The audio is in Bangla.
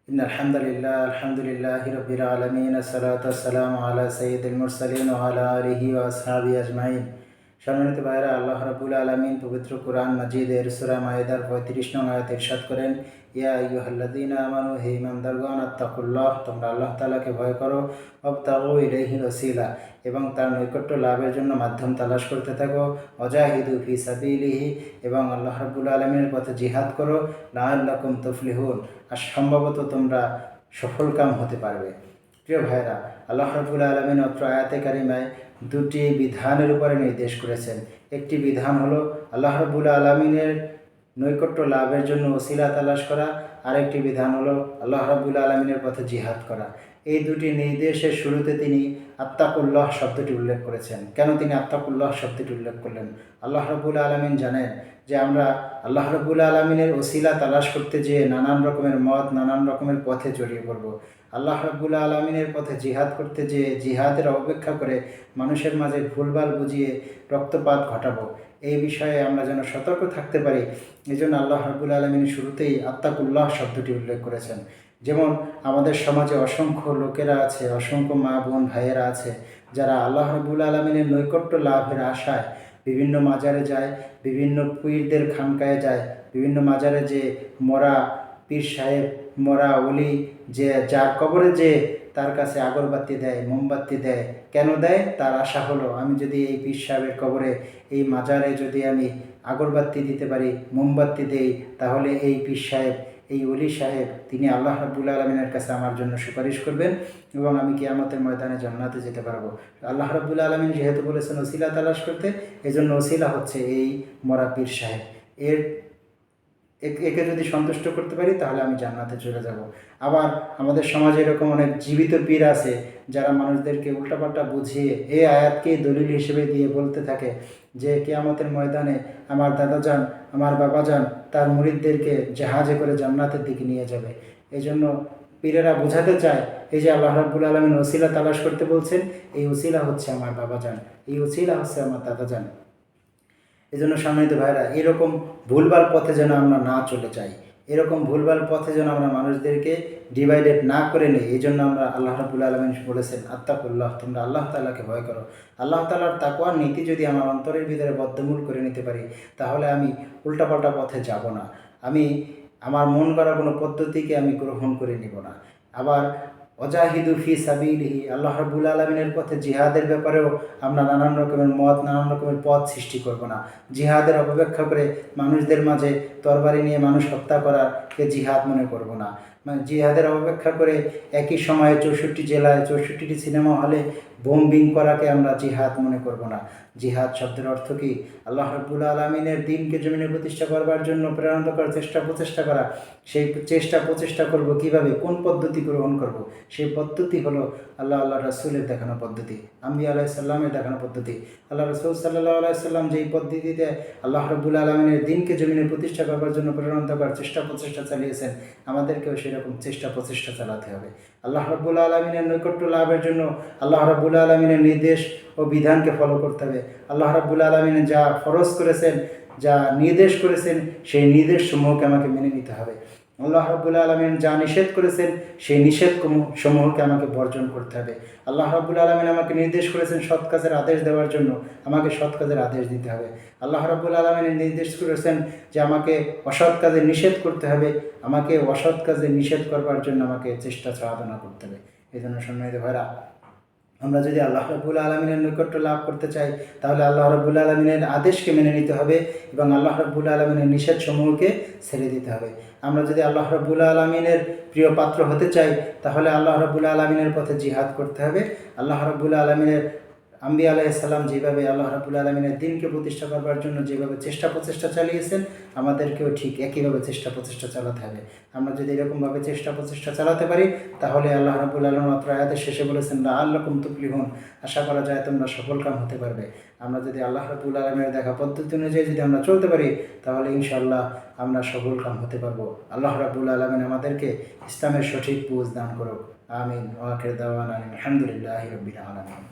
আলহামদুলিল্লাহি রাব্বিল আলামিন আসসালাতু ওয়াসসালামু আলা সাইয়্যিদিল মুরসালিন ওয়া আলা আলিহি ওয়া আসহাবিহি আজমাইন। সম্মানিত ভাইরা, আল্লাহ রাব্বুল আলামিন পবিত্র কোরআন মাজিদের সূরা মাইদার ৩৫ নং আয়াতে ইরশাদ করেন, ইয়া আইয়ুহাল্লাযীনা আমানু, হে ঈমানদারগণ, আত্তাকুল্লাহ, তোমরা আল্লাহ তাআলাকে ভয় করো, ওয়াবতাগু ইলাইহিল ওয়াসিলা, এবং তার নৈকট্য লাভের জন্য মাধ্যম তালাশ করতে থাকো, ওয়াজাহিদু ফি সাবিলিহি, এবং আল্লাহ রাব্বুল আলামিনের পথে জিহাদ করো, লাআল্লাকুম তুফলিহুন, আর সম্ভবত তোমরা সফলকাম হতে পারবে। প্রিয় ভাইরা, আল্লাহ রাব্বুল আলামিন অত্র আয়াতে কারিমায় দুটি বিধানের উপরে নির্দেশ করেছেন। একটি বিধান হলো আল্লাহ রাব্বুল আলামিনের নৈকট্য লাভের জন্য ওসিলা তালাশ করা, আরেকটি বিধান হলো আল্লাহ রাব্বুল আলামিনের পথে জিহাদ করা। এই দুটি নির্দেশের শুরুতে তিনি আত্তাকুল্লাহ শব্দটি উল্লেখ করেছেন। কেন তিনি আত্তাকুল্লাহ শব্দটি উল্লেখ করলেন? আল্লাহ রাব্বুল আলামিন জানেন যে আমরা আল্লাহ রাব্বুল আলামিনের ওসিলা তালাশ করতে যেয়ে নানান রকমের মত, নানান রকমের পথে জড়িয়ে পড়ব। আল্লাহ রাব্বুল আলামিনের পথে জিহাদ করতে যেয়ে জিহাদের অপেক্ষা করে মানুষের মাঝে ভুলভাল বুঝিয়ে রক্তপাত ঘটাবো। এই বিষয়ে আমরা যেন সতর্ক থাকতে পারি, এই জন্য আল্লাহ রাব্বুল আলামিন শুরুতেই আত্তাকুল্লাহ শব্দটি উল্লেখ করেছেন। যেমন আমাদের সমাজে অসংখ্য লোকেরা আছে, অসংখ্য মা বোন ভাইয়েরা আছে, যারা আল্লাহ রাব্বুল আলামিনের নৈকট্য লাভের আশায় বিভিন্ন মাজারে যায়, বিভিন্ন পীরদের খানকায় যায়, বিভিন্ন মাজারে যে মরা পীর সাহেব, মরা ওলি, যে যার কবরে যে তার কাছে আগরবাতি দেয়, মোমবাতি দেয়। কেন দেয়? তার আশা হলো আমি যদি এই পীর সাহেবের কবরে, এই মাজারে যদি আমি আগরবাতি দিতে পারি, মোমবাতি দেই, তাহলে এই পীর সাহেব, এই ওলি সাহেব, তিনি আল্লাহ রাব্বুল আলামিনের কাছে আমার জন্য সুপারিশ করবেন এবং আমি কিয়ামতের ময়দানে জান্নাতে যেতে পারবো। আল্লাহ রাব্বুল আলামিন যেহেতু বলেছেন ওসিলা তালাশ করতে, এজন্য ওসিলা হচ্ছে এই মরা পীর সাহেব। একে যদি সন্তুষ্ট করতে পারি তাহলে আমি জান্নাতে চলে যাব। আবার আমাদের সমাজে এরকম অনেক জীবিত পীর আছে, যারা মানুষদেরকে উল্টাপাল্টা বুঝিয়ে এই আয়াতকে দলিল হিসেবে দিয়ে বলতে থাকে যে কিয়ামতের ময়দানে আমার দাদাজান, আমার বাবাজান তার মুরিদদেরকে জাহাজে করে জান্নাতের দিকে নিয়ে যাবে। এই জন্য পীরেরা বোঝাতে চায়, এই যে আল্লাহ রাব্বুল আলামিন ওসিলা তালাশ করতে বলছেন, এই ওসিলা হচ্ছে আমার বাবাজান, এই ওসিলা হচ্ছে আমার দাদাজান। এই জন্য সম্মানিত ভাইরা, এরকম ভুলভাল পথে যেন আমরা না চলে যাই, এরকম ভুলভাল পথে যেন আমরা মানুষদেরকে ডিভাইডেড না করে নিই। এই জন্য আমরা আল্লাহ রাব্বুল আলামিন বলেছেন আত্তাকুল্লাহ, তোমরা আল্লাহ তাআলাকে ভয় করো। আল্লাহ তাআলার তাকওয়ার নীতি যদি আমার অন্তরের ভিতরে বদ্ধমূল করে নিতে পারি, তাহলে আমি উল্টাপাল্টা পথে যাব না, আমি আমার মন গড়া কোনো পদ্ধতিকে আমি গ্রহণ করে নিব না। আবার ওয়াজাহিদু ফি সাবিলিহি, আল্লাহ রাব্বুল আলামিনের পথে জিহাদের ব্যাপারেও আমরা নানান রকমের মত, নানান রকমের পথ সৃষ্টি করব না। জিহাদের অপেক্ষা করে মানুষদের মাঝে তরবারি নিয়ে মানুষ হত্যা করাকে জিহাদ মনে করব না। জিহাদের অপেক্ষা করে একই সময়ে 64 জেলায় 64টি সিনেমা হলে বোম্বিং করাকে আমরা জিহাদ মনে করব না। জিহাদ শব্দের অর্থ কি? আল্লাহ রাব্বুল আলামিনের দ্বীনকে জমিনে প্রতিষ্ঠা করবার জন্য প্রেরণা করার প্রচেষ্টা করা। সেই প্রচেষ্টা করব কিভাবে, কোন পদ্ধতি গ্রহণ করব? সেই পদ্ধতি হলো আল্লাহ রাসূলের দেখানো পদ্ধতি, আম্বিয়া আলাইহিস সালামের দেখানো পদ্ধতি। আল্লাহ রাসূল সাল্লাল্লাহু আলাইহি সাল্লাম যেই পদ্ধতিতে আল্লাহ রাব্বুল আলামিনের দ্বীনকে জমিনে প্রতিষ্ঠা করবার জন্য প্রেরণা করার প্রচেষ্টা চালিয়েছেন, আমাদেরকেও সেরকম প্রচেষ্টা চালাতে হবে। আল্লাহ রাব্বুল আলামিনের নৈকট্য লাভের জন্য আল্লাহ রাব্বুল আলামিনের নির্দেশ ও বিধানকে ফলো করতে হবে। আল্লাহ রাব্বুল আলামিন যা ফরজ করেছেন, যা নির্দেশ করেছেন, সেই নির্দেশসমূহকে আমাকে মেনে নিতে হবে। আল্লাহ রাব্বুল আলামিন যা নিষেধ করেছেন, সেই নিষেধসমূহকে আমাকে বর্জন করতে হবে। আল্লাহ রাব্বুল আলামিন আমাকে নির্দেশ করেছেন সৎ কাজের আদেশ দেওয়ার জন্য, আমাকে সৎ কাজের আদেশ দিতে হবে। আল্লাহ রাব্বুল আলামিন নির্দেশ করেছেন যে আমাকে অসৎ কাজে নিষেধ করতে হবে, আমাকে অসৎ কাজে নিষেধ করবার জন্য আমাকে চেষ্টা সাধনা করতে হবে। এই জন্য সম্মানিত ভাইরা, আমরা যদি আল্লাহ রাব্বুল আলামিনের নৈকট্য লাভ করতে চাই, তাহলে আল্লাহ রাব্বুল আলামিনের আদেশকে মেনে নিতে হবে এবং আল্লাহ রাব্বুল আলামিনের নিষেধসমূহকে ছেড়ে দিতে হবে। আমরা যদি আল্লাহ রাব্বুল আলামিনের প্রিয় পাত্র হতে চাই, তাহলে আল্লাহ রাব্বুল আলামিনের পথে জিহাদ করতে হবে। আল্লাহ রাব্বুল আলামিনের আম্বিয়া আলাইহিস সালাম যেভাবে আল্লাহ রাব্বুল আলামিনের দ্বীনকে প্রতিষ্ঠা করবার জন্য যেভাবে প্রচেষ্টা চালিয়েছেন, আমাদেরকেও ঠিক একইভাবে প্রচেষ্টা চালাতে হবে। আমরা যদি এরকমভাবে প্রচেষ্টা চালাতে পারি, তাহলে আল্লাহ রাব্বুল আলামিন মাত্র আয়াতের শেষে বলেছেন লাআল্লাকুম তুফলিহুন, আশা করা যায় তোমরা সফলকাম হতে পারবে। আমরা যদি আল্লাহ রাব্বুল আলামিনের দেখা পদ্ধতি অনুযায়ী যদি আমরা চলতে পারি, তাহলে ইনশাআল্লাহ আমরা সফলকাম হতে পারবো। আল্লাহ রাব্বুল আলামিন আমাদেরকে ইসলামের সঠিক বুঝ দান করুক। আমিন। ওয়া আখিরু দাওয়ানা আলহামদুলিল্লাহি রাব্বিল আলামিন।